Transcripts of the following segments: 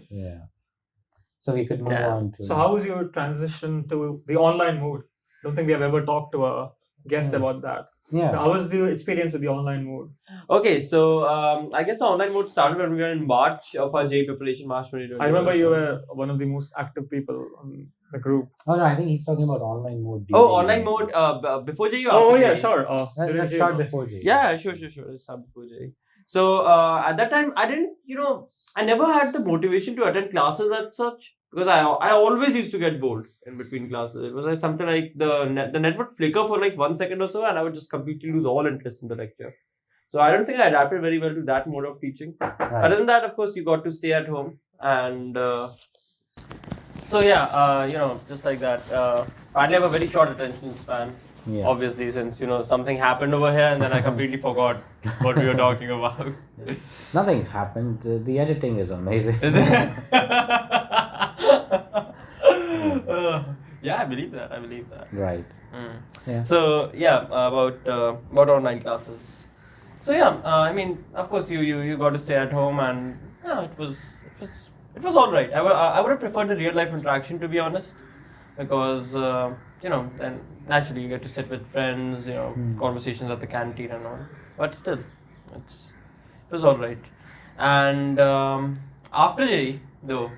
Yeah. So we could move Yeah. on to. So how was your transition to the online mode? Don't think we have ever talked to a guest about that. Yeah. How was the experience with the online mode? Okay, so I guess the online mode started when we were in March of our JEE preparation, March 2020. I remember you were one of the most active people on the group. Oh no, I think he's talking about online mode. Oh, during online JEE. mode before JEE or Oh after yeah, JEE? sure. Let's start before JEE. Yeah, sure. Let's start before JEE. So at that time, I didn't, I never had the motivation to attend classes as such because I always used to get bored in between classes. It was like something like the net would flicker for like 1 second or so, and I would just completely lose all interest in the lecture. So I don't think I adapted very well to that mode of teaching. Right. Other than that, of course, you got to stay at home, and so yeah, just like that. I have a very short attention span. Yes. Obviously, since something happened over here, and then I completely forgot what we were talking about. Nothing happened. The editing is amazing. Yeah, I believe that. Right. Yeah. So yeah, about online classes. So yeah, I mean, of course, you got to stay at home, and yeah, it was all right. I would have preferred the real life interaction, to be honest, because then naturally you get to sit with friends, conversations at the canteen and all. But still, it was all right. And after JEE, though,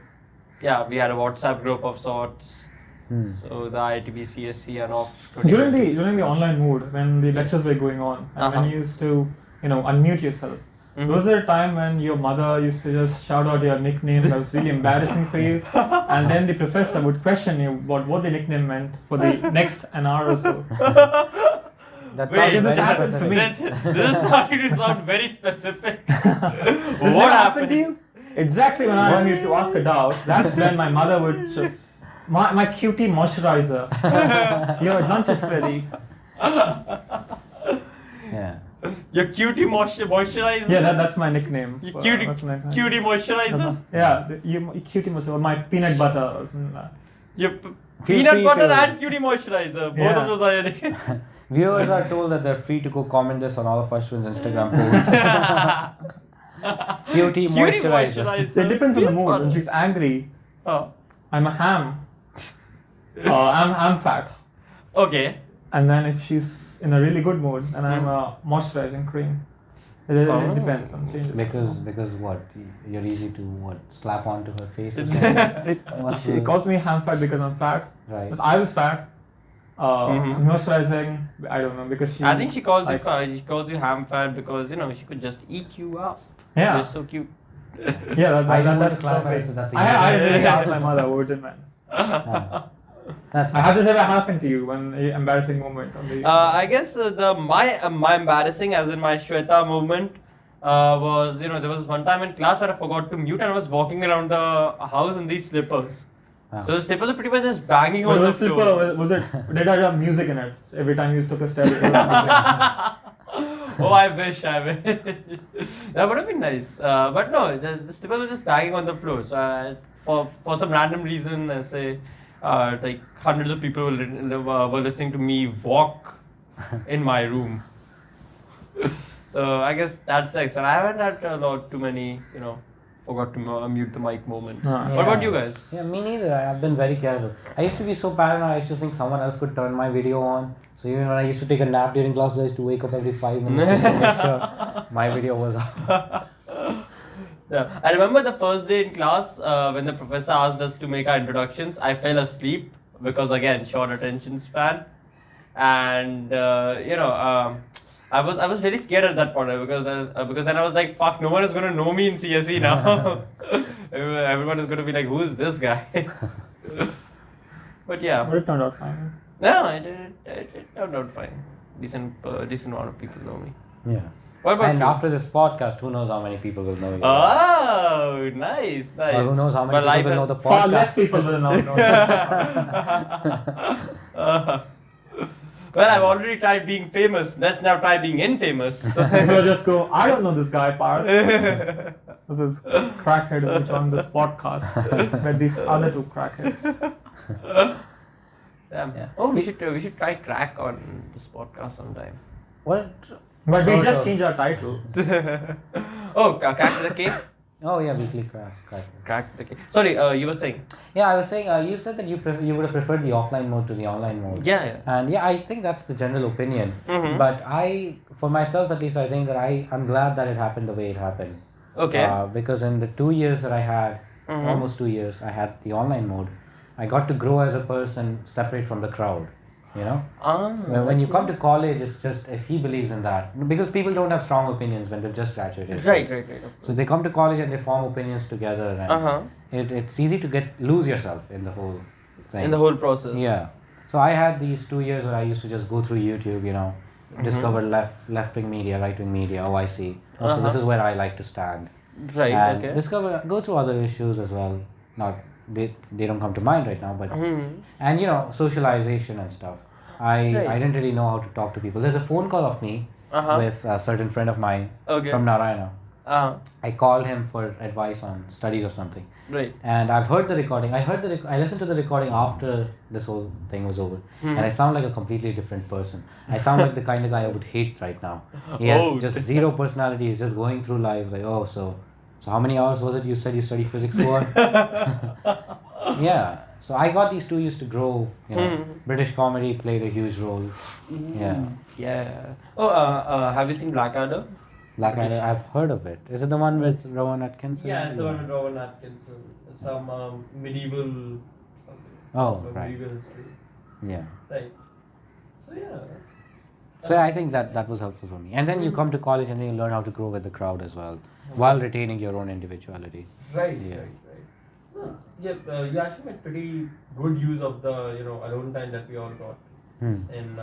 yeah, we had a WhatsApp group of sorts. So the IITB CSC and off. During the online mode, when the lectures were going on, and when you used to unmute yourself, was there a time when your mother used to just shout out your nicknames that was really embarrassing for you, and then the professor would question you about what the nickname meant for the next an hour or so? That's Wait, this happened for me. This is starting to sound very specific. This never happened to you? Exactly when I wanted to ask a doubt, that's when my mother would say, my cutie moisturizer, your lunch is ready. Yeah. Your cutie moisturizer? Yeah, that's my nickname. Your That's my nickname. cutie moisturizer? Yeah, you cutie moisturizer, my peanut butter or something like that. Your Feel peanut free butter to- and cutie moisturizer. Both Yeah. of those are your nicknames. Viewers are told that they're free to go comment this on all of Ashwin's Instagram posts. Cutie moisturizer. It depends on the mood. When she's angry, Oh. I'm a ham. I'm fat. Okay. And then if she's in a really good mood, then I'm a moisturizing cream. It depends on changes. Because what? You're easy to slap onto her face or something? She calls me ham fat because I'm fat. Right. Because I was fat. Moisturizing, I don't know, because I think she calls likes- you ham fat because she could just eat you up. Yeah. You're so cute. Yeah, I do want to that's clarify, perfect. so that's a I yes. really asked my mother what it meant. That's Has this ever happened to you? One embarrassing moment on the? I guess my embarrassing, as in my Shweta movement, was there was one time in class where I forgot to mute and I was walking around the house in these slippers. So the slippers are pretty much just banging on the Was the floor. slipper, was it, did it have music in it? Every time you took a step, it would have music. Oh, I wish. That would have been nice. But no, the slippers were just banging on the floor. So for some random reason, I say, like hundreds of people were listening to me walk in my room. So I guess that's the extent. I haven't had too many, forgot to mute the mic moments. What about you guys? Yeah, me neither. I've been very careful. I used to be so paranoid. I used to think someone else could turn my video on. So even when I used to take a nap during classes, I used to wake up every 5 minutes just to make sure my video was up. Yeah. I remember the first day in class when the professor asked us to make our introductions. I fell asleep because again short attention span, and I was very scared at that point because then I was like, fuck, no one is gonna know me in CSE now. Everyone is gonna be like, who is this guy? But yeah. But it turned out fine. No, it turned out fine. Decent amount of people know me. Yeah. What about And you? after this podcast, who knows how many people will know you? Oh, nice. Or who knows how many But people will know the Far less podcast? people will now know. Well, I've already tried being famous. Let's now try being infamous. People just go, I don't know this guy, Parth. This is crackhead who joined this podcast with these other two crackheads. Yeah. Oh, we should try crack on this podcast sometime. What? But we Sort just of. changed our title. Oh, crack with a K? Oh yeah, weekly crack. Crack the case. Sorry, you were saying. Yeah, I was saying you said that you would have preferred the offline mode to the online mode. Yeah. And yeah, I think that's the general opinion. Mhm. But for myself at least, I think that I'm glad that it happened the way it happened. Okay. Because in the 2 years that I had, almost 2 years, I had the online mode. I got to grow as a person, separate from the crowd. You know, when you come to college, it's just if he believes in that, because people don't have strong opinions when they've just graduated. Right. So they come to college and they form opinions together, and it's easy to lose yourself in the whole thing. In the whole process. Yeah. So I had these 2 years where I used to just go through YouTube, discover left-wing media, right-wing media. Oh, I see. So this is where I like to stand. Right. And Okay. go through other issues as well. Not they don't come to mind right now, but and socialization and stuff. I didn't really know how to talk to people. There's a phone call of me with a certain friend of mine from Narayana. I called him for advice on studies or something. Right. And I've heard the recording. I listened to the recording after this whole thing was over, and I sound like a completely different person. I sound like the kind of guy I would hate right now. He has just zero personality. He's just going through life like, oh, so how many hours was it you said you studied physics for? Yeah. So I got these 2 years to grow. British comedy played a huge role. Yeah. Yeah. Oh, have you seen Blackadder? Blackadder, I've heard of it. Is it the one with Rowan Atkinson? Yeah, it's the one with Rowan Atkinson. Some medieval something. Oh, Some right. Medieval history. Yeah. Right. So yeah. So I think that was helpful for me. And then you come to college and then you learn how to grow with the crowd as well, while retaining your own individuality. Right. Yeah. Right. Yeah, you actually made pretty good use of the alone time that we all got. And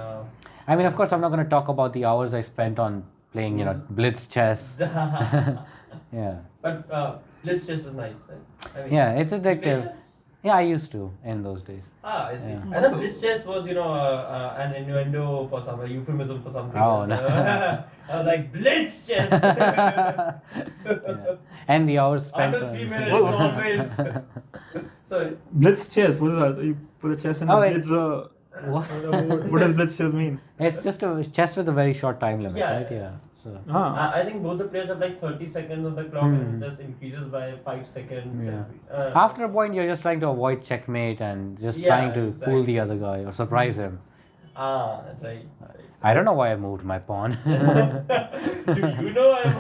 I mean, of course, I'm not going to talk about the hours I spent on playing, blitz chess. Yeah. But blitz chess is nice, right? I mean, Yeah, it's you play addictive. chess? Yeah, I used to in those days. I see. Yeah. I thought blitz chess was an innuendo for a euphemism for something. Oh, else. no. I was like, blitz chess! Yeah. And the hours spent Under on... 3 minutes, always. Sorry. Blitz chess. What is that? So you put a chess in Oh, a wait. blitz. What? What does blitz chess mean? It's just a chess with a very short time limit, Yeah. right? Yeah. So... I think both the players have like 30 seconds on the clock and it just increases by 5 seconds. Yeah. every- After a point, you're just trying to avoid checkmate and just Yeah, trying to fool exactly. the other guy or surprise him. Right. I don't know why I moved my pawn. Do you know I'm...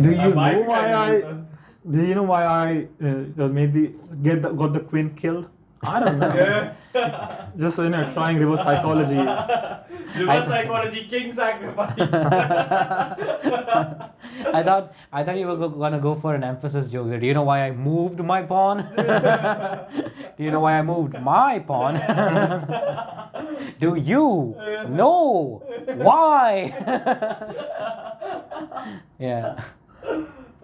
Do you might know why tell you, I? son. Do you know why I got the queen killed? I don't know. Just trying reverse psychology. Reverse psychology, king sacrifice. I thought you were gonna go for an emphasis joke there. Do you know why I moved my pawn? Do you know why I moved my pawn? Do you know why? Yeah.